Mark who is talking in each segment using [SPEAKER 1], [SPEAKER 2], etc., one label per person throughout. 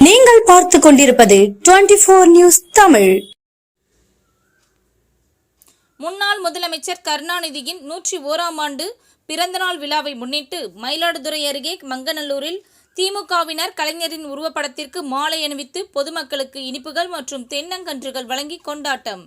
[SPEAKER 1] நீங்கள் பார்த்துக் கொண்டிருப்பது 24 நியூஸ் தமிழ்.
[SPEAKER 2] முன்னாள் முதலமைச்சர் கருணாநிதியின் 101ஆம் ஆண்டு பிறந்தநாள் விழாவை முன்னிட்டு மயிலாடுதுறை அருகே மங்கநல்லூரில் திமுகவினர் கலைஞரின் உருவப்படத்திற்கு மாலை அணிவித்து பொதுமக்களுக்கு இனிப்புகள் மற்றும் தென்னங்கன்றுகள் வழங்கி கொண்டாட்டம்.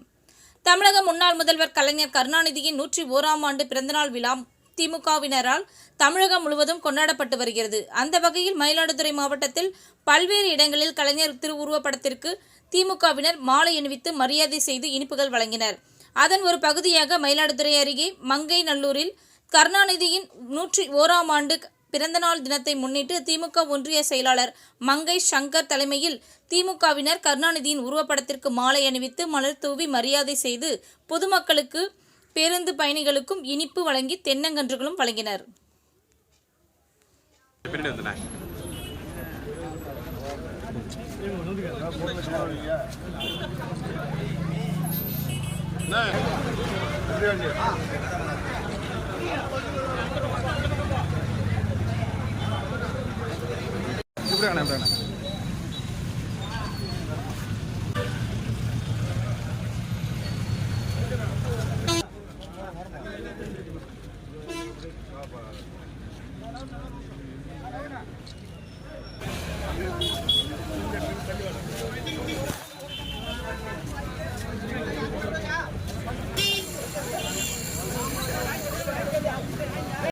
[SPEAKER 2] தமிழக முன்னாள் முதல்வர் கலைஞர் கருணாநிதியின் 101ஆம் ஆண்டு பிறந்தநாள் விழா திமுகவினரால் தமிழகம் முழுவதும் கொண்டாடப்பட்டு வருகிறது. அந்த வகையில் மயிலாடுதுறை மாவட்டத்தில் பல்வேறு இடங்களில் கலைஞர் திருவுருவப்படத்திற்கு திமுகவினர் மாலை அணிவித்து மரியாதை செய்து இனிப்புகள் வழங்கினர். அதன் ஒரு பகுதியாக மயிலாடுதுறை அருகே மங்கைநல்லூரில் கருணாநிதியின் 101ஆம் ஆண்டு பிறந்தநாள் தினத்தை முன்னிட்டு திமுக ஒன்றிய செயலாளர் மங்கை சங்கர் தலைமையில் திமுகவினர் கருணாநிதியின் உருவப்படத்திற்கு மாலை அணிவித்து மலர் தூவி மரியாதை செய்து பொதுமக்களுக்கு பேருந்து பயணிகளுக்கும் இனிப்பு வழங்கி தென்னங்கன்றுகளும் வழங்கினர்.